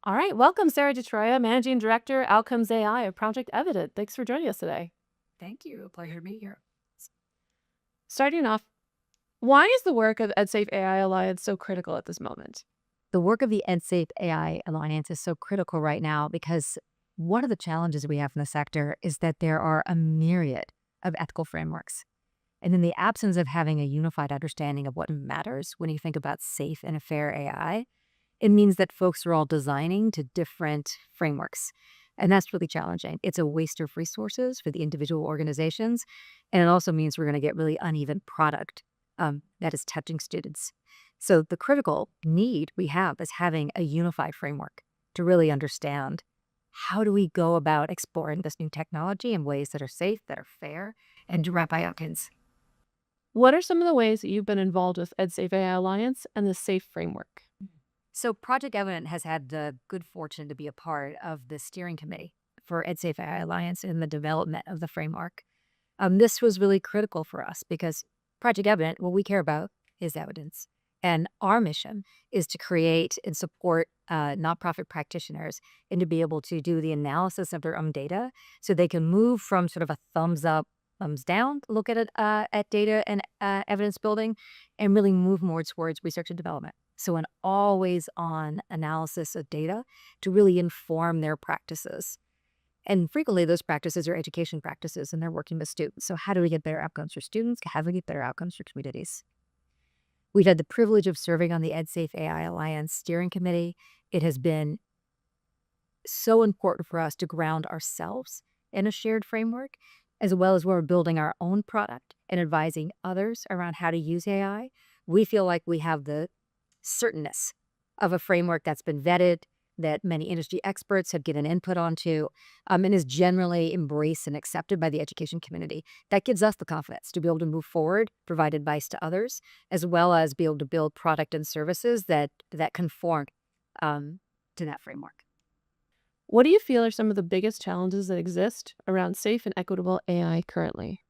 All right, welcome Sarah Troia, Managing Director, Outcomes AI of Project Evident. Thanks for joining us today. Thank you. Pleasure to be here. Starting off, why is the work of EdSafe AI Alliance so critical at this moment? The work of the EDSAFE AI Alliance is so critical right now because one of the challenges we have in the sector is that there are a myriad of ethical frameworks. And in the absence of having a unified understanding of what matters when you think about safe and fair AI, it means that folks are all designing to different frameworks. And that's really challenging. It's a waste of resources for the individual organizations. And it also means we're going to get really uneven product that is touching students. So the critical need we have is having a unified framework to really understand how do we go about exploring this new technology in ways that are safe, that are fair, and direct by outcomes. What are some of the ways that you've been involved with EdSafe AI Alliance and the SAFE framework? So Project Evident has had the good fortune to be a part of the steering committee for EdSafe AI Alliance in the development of the framework. This was really critical for us because Project Evident, what we care about is evidence. And our mission is to create and support nonprofit practitioners and to be able to do the analysis of their own data so they can move from sort of a thumbs up, thumbs down look at it, at data and evidence building and really move more towards research and development. So an always on analysis of data to really inform their practices. And frequently those practices are education practices and they're working with students. So how do we get better outcomes for students? How do we get better outcomes for communities? We've had the privilege of serving on the EdSafe AI Alliance steering committee. It has been so important for us to ground ourselves in a shared framework, as well as when we're building our own product and advising others around how to use AI. We feel like we have the certainness of a framework that's been vetted, that many industry experts have given input onto, and is generally embraced and accepted by the education community. That gives us the confidence to be able to move forward, provide advice to others, as well as be able to build product and services that conform to that framework. What do you feel are some of the biggest challenges that exist around safe and equitable AI currently?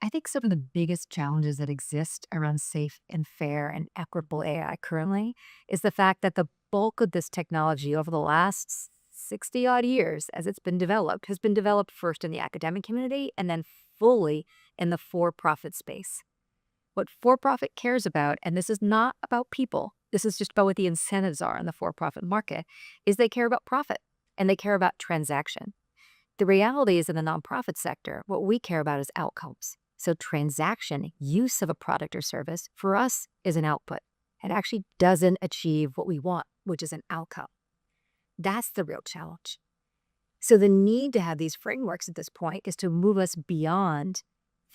I think some of the biggest challenges that exist around safe and fair and equitable AI currently is the fact that the bulk of this technology over the last 60 odd years, as it's been developed, has been developed first in the academic community and then fully in the for profit space. What for profit cares about, and this is not about people, this is just about what the incentives are in the for profit market, is they care about profit and they care about transaction. The reality is in the nonprofit sector, what we care about is outcomes. So transaction, use of a product or service for us is an output. It actually doesn't achieve what we want, which is an outcome. That's the real challenge. So the need to have these frameworks at this point is to move us beyond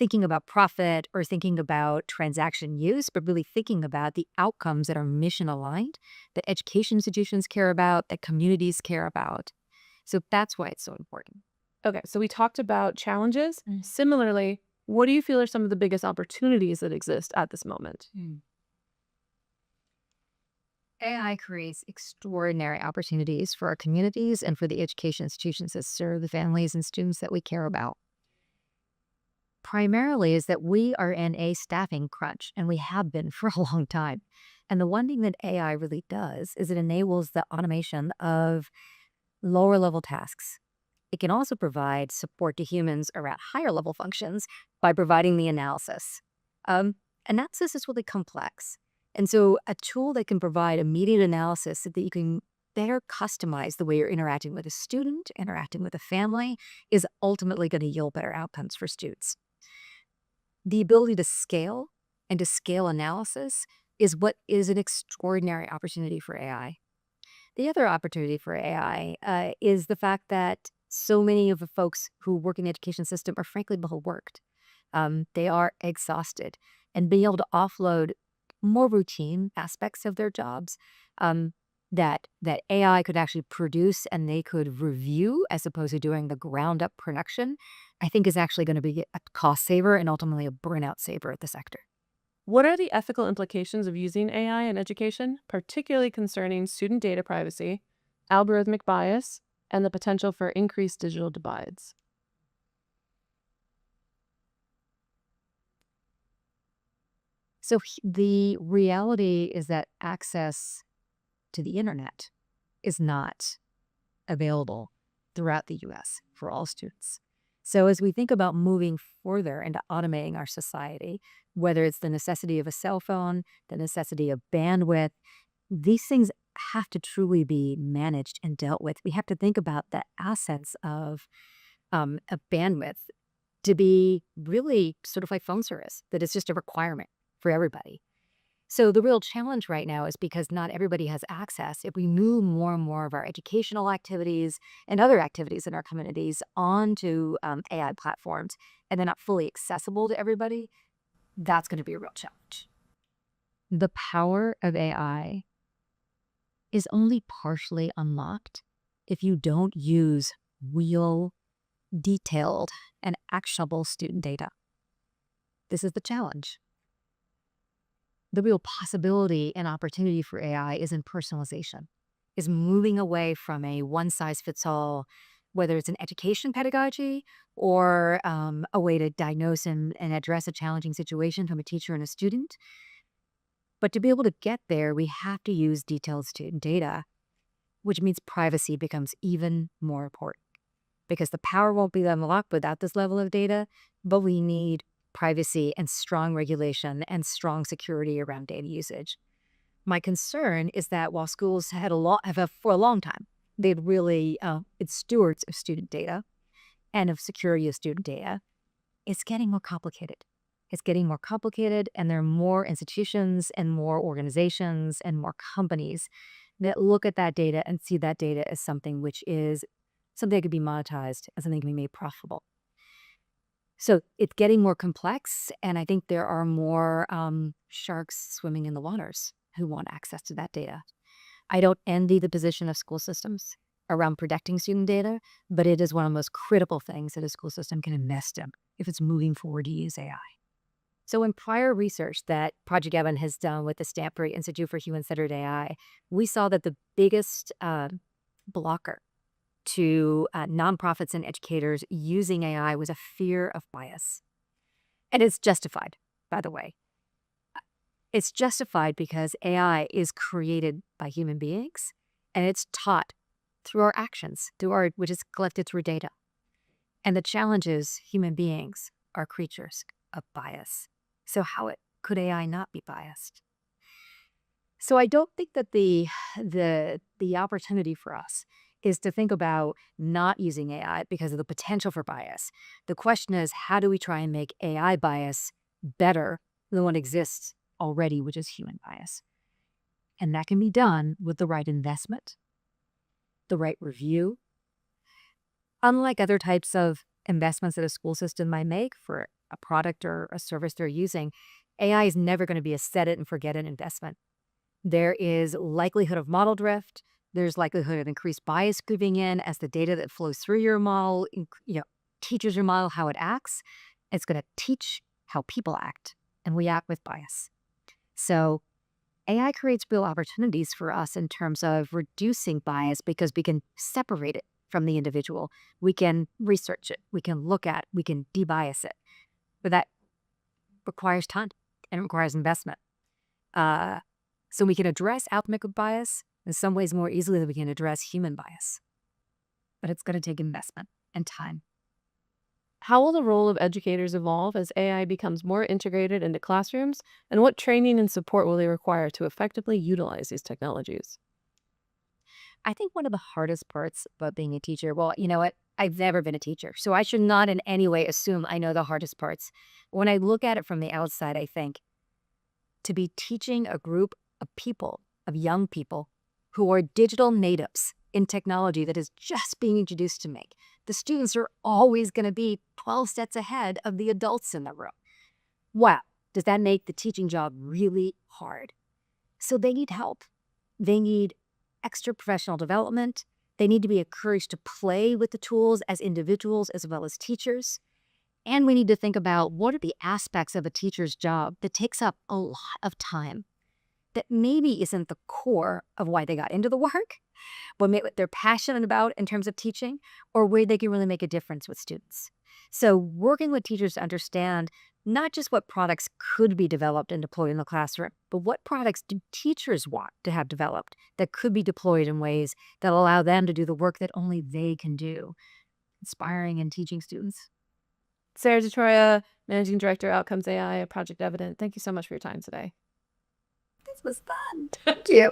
thinking about profit or thinking about transaction use, but really thinking about the outcomes that are mission aligned, that education institutions care about, that communities care about. So that's why it's so important. Okay, so we talked about challenges. Mm. Similarly, what do you feel are some of the biggest opportunities that exist at this moment? AI creates extraordinary opportunities for our communities and for the education institutions that serve the families and students that we care about. Primarily is that we are in a staffing crunch, and we have been for a long time. And the one thing that AI really does is it enables the automation of lower level tasks. It can also provide support to humans around higher level functions by providing the analysis. Analysis is really complex. And so a tool that can provide immediate analysis so that you can better customize the way you're interacting with a student, interacting with a family, is ultimately going to yield better outcomes for students. The ability to scale and to scale analysis is what is an extraordinary opportunity for AI. The other opportunity for AI is the fact that so many of the folks who work in the education system are frankly overworked. They are exhausted, and being able to offload more routine aspects of their jobs that AI could actually produce and they could review as opposed to doing the ground up production, I think is actually going to be a cost saver and ultimately a burnout saver at the sector. What are the ethical implications of using AI in education, particularly concerning student data privacy, algorithmic bias, and the potential for increased digital divides? So the reality is that access to the internet is not available throughout the US for all students. So as we think about moving further into automating our society, whether it's the necessity of a cell phone, the necessity of bandwidth, these things have to truly be managed and dealt with. We have to think about the assets of bandwidth to be really sort of like phone service, that it's just a requirement for everybody. So the real challenge right now is because not everybody has access. If we move more and more of our educational activities and other activities in our communities onto AI platforms, and they're not fully accessible to everybody, that's going to be a real challenge. The power of AI is only partially unlocked if you don't use real, detailed, and actionable student data. This is the challenge. The real possibility and opportunity for AI is in personalization, is moving away from a one-size-fits-all, whether it's an education pedagogy or a way to diagnose and address a challenging situation from a teacher and a student. But to be able to get there, we have to use detailed student data, which means privacy becomes even more important because the power won't be unlocked without this level of data, but we need privacy and strong regulation and strong security around data usage. My concern is that while schools for a long time, they'd really been stewards of student data and of security of student data, it's getting more complicated. It's getting more complicated, and there are more institutions and more organizations and more companies that look at that data and see that data as something which is something that could be monetized and something that can be made profitable. So it's getting more complex, and I think there are more sharks swimming in the waters who want access to that data. I don't envy the position of school systems around protecting student data, but it is one of the most critical things that a school system can invest in if it's moving forward to use AI. So in prior research that Project Evan has done with the Stanford Institute for Human-Centered AI, we saw that the biggest blocker to nonprofits and educators using AI was a fear of bias. And it's justified, by the way. It's justified because AI is created by human beings, and it's taught through our actions, which is collected through data. And the challenge is human beings are creatures of bias. So how could AI not be biased? So I don't think that the opportunity for us is to think about not using AI because of the potential for bias. The question is, how do we try and make AI bias better than what exists already, which is human bias? And that can be done with the right investment, the right review. Unlike other types of investments that a school system might make for a product or a service they're using, AI is never going to be a set it and forget it investment. There is likelihood of model drift. There's likelihood of increased bias creeping in as the data that flows through your model, teaches your model how it acts. It's going to teach how people act, and we act with bias. So AI creates real opportunities for us in terms of reducing bias because we can separate it from the individual. We can research it. We can look at, we can debias it. But that requires time and it requires investment. So we can address algorithmic bias in some ways more easily than we can address human bias. But it's going to take investment and time. How will the role of educators evolve as AI becomes more integrated into classrooms, and what training and support will they require to effectively utilize these technologies? I think one of the hardest parts about being a teacher, well, you know what? I've never been a teacher, so I should not in any way assume I know the hardest parts. When I look at it from the outside, I think to be teaching a group of people, of young people, who are digital natives in technology that is just being introduced to me. The students are always going to be 12 steps ahead of the adults in the room. Wow, does that make the teaching job really hard? So they need help. They need extra professional development. They need to be encouraged to play with the tools as individuals as well as teachers. And we need to think about what are the aspects of a teacher's job that takes up a lot of time that maybe isn't the core of why they got into the work, what they're passionate about in terms of teaching, or where they can really make a difference with students. So working with teachers to understand not just what products could be developed and deployed in the classroom, but what products do teachers want to have developed that could be deployed in ways that allow them to do the work that only they can do, inspiring and teaching students. Sarah Troia, Managing Director, Outcomes AI, Project Evident. Thank you so much for your time today. This was fun. Thank you.